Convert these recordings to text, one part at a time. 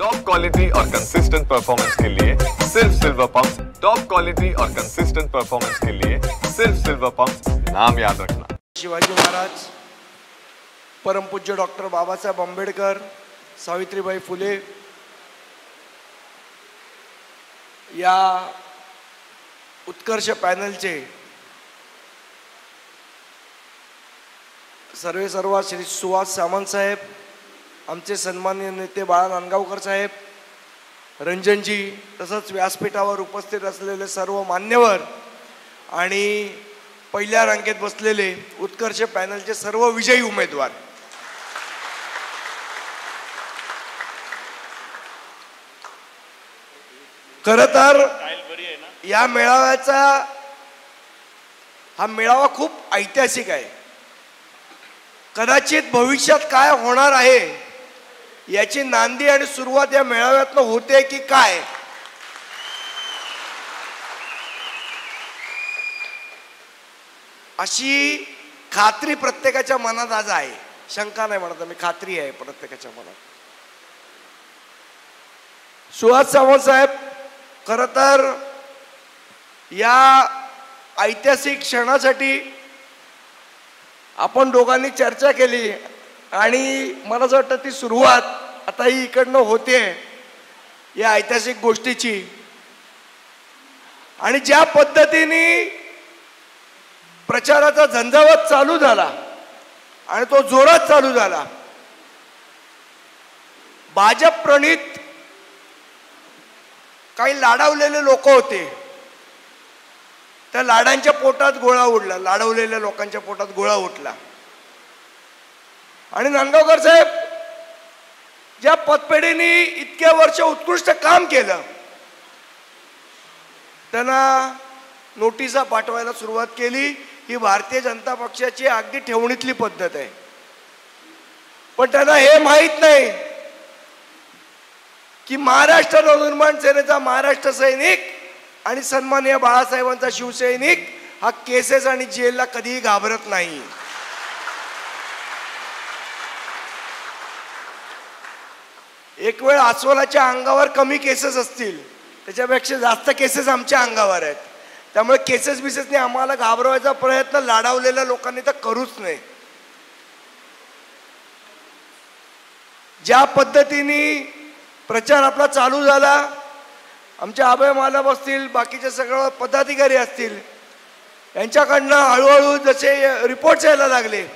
Top quality और consistent performance के लिए सिर्फ सिल्वर पंप्स। टॉप क्वालिटी और कंसिस्टेंट परफॉर्मेंस के लिए सिर्फ सिल्वर पंप्स, नाम याद रखना। शिवाजी महाराज, परमपूज्य डॉक्टर बाबासाहेब आंबेडकर, सावित्रीबाई फुले या उत्कर्ष पॅनलचे सर्व श्री सुहास सामंत साहेब, आमचे सन्माननीय नेते बाळा नांदगावकर साहेब, रंजनजी, तसंच व्यासपीठावर उपस्थित असलेले सर्व मान्यवर आणि पहिल्या रांगेत बसलेले उत्कर्ष पॅनलचे सर्व विजयी उमेदवार, खरं तर या मेळाव्याचा हा मेळावा खूप ऐतिहासिक आहे। कदाचित भविष्यात काय होणार आहे याची नांदी आणि सुरुवात या मेळाव्यातनं होते की काय, अशी खात्री प्रत्येकाच्या मनात आज आहे। शंका नाही म्हणत मी, खात्री आहे प्रत्येकाच्या मनात। सुहास सामंत साहेब, खरं तर या ऐतिहासिक क्षणासाठी आपण दोघांनी चर्चा केली आणि मला असं वाटतं ती सुरुवात आता ही इकडनं होते या ऐतिहासिक गोष्टीची। आणि ज्या पद्धतीने प्रचाराचा झंझावात चालू झाला आणि तो जोरात चालू झाला, भाजप प्रणित काही लाडावलेले लोक होते, त्या लाडांच्या पोटात गोळा उडला, लाडवलेल्या लोकांच्या पोटात गोळा उठला। आणि नांदगावकर साहेब ज्या पतपेढीने इतक्या वर्ष उत्कृष्ट काम केलं, त्यांना नोटिसा पाठवायला सुरुवात केली। ही भारतीय जनता पक्षाची अगदी ठेवणीतली पद्धत आहे, पण त्यांना हे माहीत नाही की महाराष्ट्र नवनिर्माण सेनेचा महाराष्ट्र सैनिक आणि सन्माननीय बाळासाहेबांचा शिवसैनिक हा केसेस आणि जेलला कधीही घाबरत नाही। एक वेळ अस्वलाच्या अंगावर कमी केसेस असतील, त्याच्यापेक्षा जास्त केसेस आमच्या अंगावर आहेत, त्यामुळे केसेस बिसेसने आम्हाला घाबरवायचा प्रयत्न लाडावलेल्या लोकांनी तर करूच नाही। ज्या पद्धतीने प्रचार आपला चालू झाला, आमच्या अभय मालम असतील, बाकीचे सगळे पदाधिकारी असतील, यांच्याकडनं हळूहळू जसे रिपोर्ट्स यायला लागले,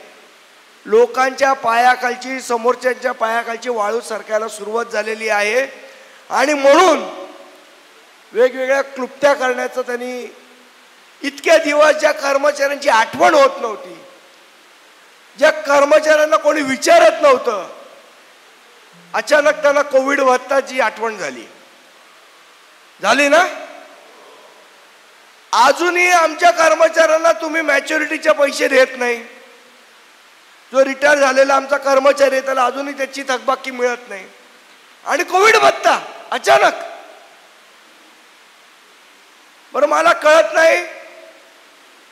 लोकांच्या पायाखालची, समोरच्यांच्या पायाखालची वाळू सरकायला सुरुवात झालेली आहे। आणि म्हणून वेगवेगळ्या क्लुप्त्या करण्याचं त्यांनी, इतक्या दिवस ज्या कर्मचाऱ्यांची आठवण होत नव्हती, ज्या कर्मचाऱ्यांना कोणी विचारत नव्हतं, अचानक त्यांना कोविड भत्ताची आठवण झाली ना। अजूनही आमच्या कर्मचाऱ्यांना तुम्ही मॅच्युरिटीचे पैसे देत नाही। जो रिटायर झालेला आमचा कर्मचारी आहे त्याला अजूनही त्याची थकबाकी मिळत नाही, आणि कोविड भत्ता अचानक। बरं, मला कळत नाही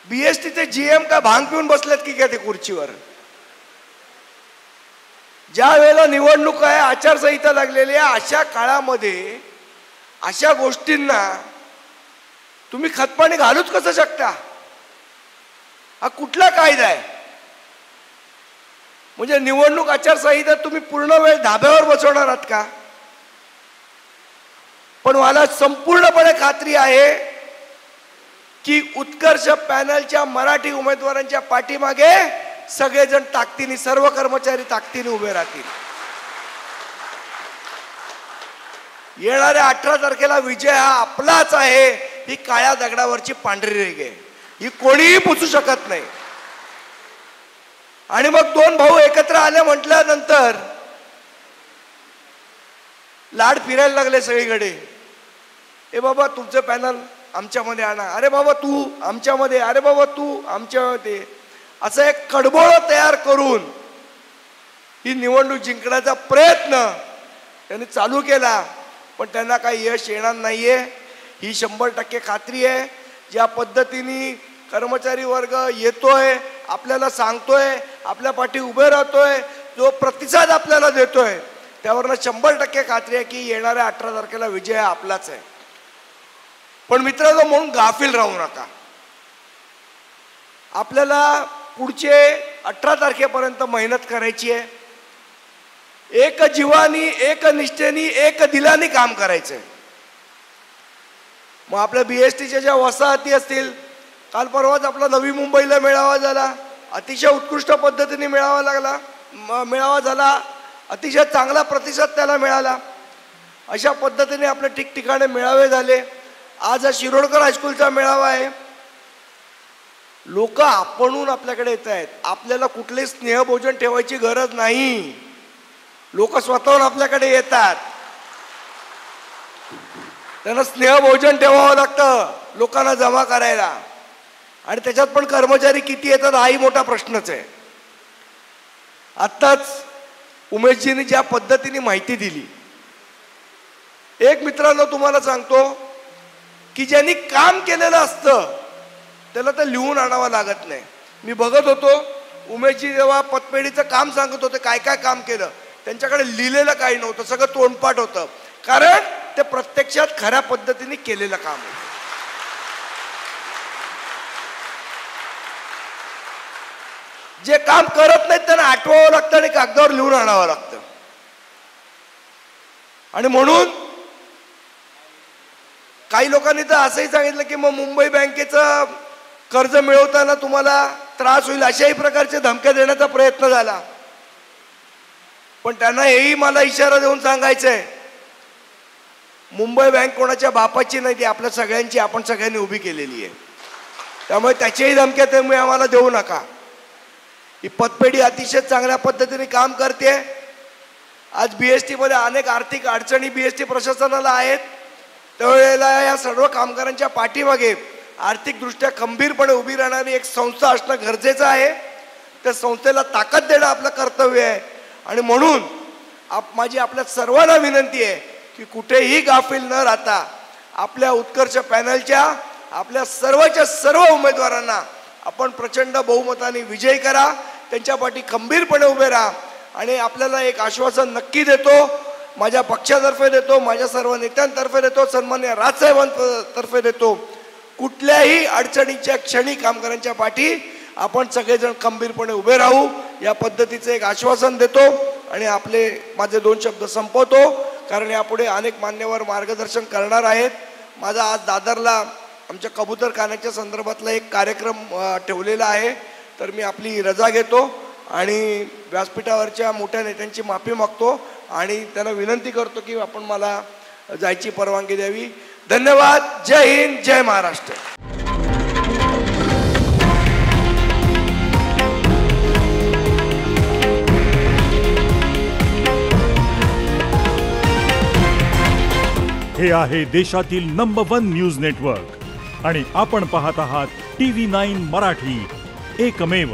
बीएसटीचे जीएम का भांग पिऊन बसलेत की काय ते खुर्चीवर? ज्या वेळेला निवडणूक आहे, आचारसंहिता लागलेली आहे, अशा काळामध्ये अशा गोष्टींना तुम्ही खतपाणी घालूच कसं शकता? हा कुठला कायदा आहे? म्हणजे निवडणूक आचारसंहिता तुम्ही पूर्ण वेळ धाब्यावर बसवणार आहात का? पण मला संपूर्णपणे खात्री आहे की उत्कर्ष पॅनलच्या मराठी उमेदवारांच्या पाठीमागे सगळेजण ताकदीने, सर्व कर्मचारी ताकदीने उभे राहतील। येणाऱ्या 18 तारखेला विजय हा आपलाच आहे। ही काळ्या दगडावरची पांढरी रेघ आहे, ही कोणीही पुसू शकत नाही। आणि मग दोन भाऊ एकत्र आले म्हटल्यानंतर लाड फिरायला लागले सगळीकडे। ए बाबा तुमचं पॅनल आमच्यामध्ये आणा, अरे बाबा तू आमच्यामध्ये, अरे बाबा तू आमच्यामध्ये, असं एक कडबोळ तयार करून ही निवडणूक जिंकण्याचा प्रयत्न त्यांनी चालू केला, पण त्यांना काही यश येणार नाहीये, ही 100% खात्री आहे। ज्या पद्धतीने कर्मचारी वर्ग येतोय, आपल्याला सांगतोय, आपल्या पाठी उभे राहतोय, जो प्रतिसाद आपल्याला देतोय, त्यावरनं 100% खात्री आहे की येणाऱ्या 18 तारखेला विजय हा आपलाच आहे. पण मित्रांनो, म्हणून गाफील राहू नका. आपल्याला पुढचे 18 तारखेपर्यंत मेहनत करायची आहे. एक जीवानी, एक निष्ठेनी, एक दिलानी काम करायचंय. मग आपल्या BSTच्या ज्या वसाहती असतील, काल परवाच आपला नवी मुंबईला मेळावा झाला, अतिशय उत्कृष्ट पद्धतीने मेळावा झाला, अतिशय चांगला प्रतिसाद त्याला मिळाला. अशा पद्धतीने आपल्या ठिकठिकाणी मेळावे झाले. आज हा शिरोडकर हायस्कूलचा मेळावा आहे. लोक आपणहून आपल्याकडे येत आहेत. आपल्याला कुठले स्नेहभोजन ठेवायची गरज नाही. लोक स्वतःहून आपल्याकडे येतात. त्यांना स्नेहभोजन ठेवावं लागतं लोकांना जमा करायला. आणि त्याच्यात पण कर्मचारी किती येतात हाही मोठा प्रश्नच आहे. आत्ताच उमेशजींनी ज्या पद्धतीने माहिती दिली, एक मित्रांनो तुम्हाला सांगतो की ज्यांनी काम केलेलं असतं त्याला तर लिहून आणावं लागत नाही. मी बघत होतो उमेशजी जेव्हा पतपेढीचं काम सांगत होते, काय काय काम केलं, त्यांच्याकडे लिहिलेलं काही नव्हतं, सगळं तोंडपाठ होतं. कारण ते प्रत्यक्षात खऱ्या पद्धतीने केलेलं काम आहे. जे काम करत नाहीत त्यांना आठवावं लागतं आणि कागदावर लिहून आणावं लागतं. आणि म्हणून काही लोकांनी तर असंही सांगितलं की मग मुंबई बँकेचं कर्ज मिळवताना तुम्हाला त्रास होईल, अशाही प्रकारचे धमक्या देण्याचा प्रयत्न झाला. पण त्यांना हेही मला इशारा देऊन सांगायचंय, मुंबई बँक कोणाच्या बापाची नाही, ती आपल्या सगळ्यांची, आपण सगळ्यांनी उभी केलेली आहे. त्यामुळे त्याच्याही धमक्या तुम्ही आम्हाला देऊ नका. ही पतपेढी अतिशय चांगल्या पद्धतीने काम करते. आज BST मध्ये अनेक आर्थिक अडचणी BST प्रशासनाला आहेत. त्यावेळेला या सर्व कामगारांच्या पाठीमागे आर्थिकदृष्ट्या खंबीरपणे उभी राहणारी एक संस्था असणं गरजेचं आहे. त्या संस्थेला ताकद देणं आपलं कर्तव्य आहे. आणि म्हणून माझी आपल्या सर्वांना विनंती आहे की कुठेही गाफील न राहता आपल्या उत्कर्ष पॅनलच्या आपल्या सर्वच्या सर्व उमेदवारांना आपण प्रचंड बहुमताने विजयी करा. त्यांच्या पाठी खंबीरपणे उभे राहा. आणि आपल्याला एक आश्वासन नक्की देतो, माझ्या पक्षातर्फे देतो, माझ्या सर्व नेत्यांतर्फे देतो, सन्माननीय राजसाहेबांतर्फे देतो, कुठल्याही अडचणीच्या क्षणी कामगारांच्या पाठी आपण सगळेजण खंबीरपणे उभे राहू, या पद्धतीचं एक आश्वासन देतो. आणि माझे 2 शब्द संपवतो, कारण यापुढे अनेक मान्यवर मार्गदर्शन करणार आहेत. माझा आज दादरला आमच्या कबूतरखान्याच्या संदर्भातला एक कार्यक्रम ठेवलेला आहे, तर मी आपली रजा घेतो आणि व्यासपीठावरच्या मोठ्या नेत्यांची माफी मागतो आणि त्यांना विनंती करतो की आपण मला जायची परवानगी द्यावी. धन्यवाद. जय हिंद, जय महाराष्ट्र. हे आहे देशातील नंबर 1 न्यूज नेटवर्क आणि आपण पाहत आहात TV9 मराठी, एकमेव.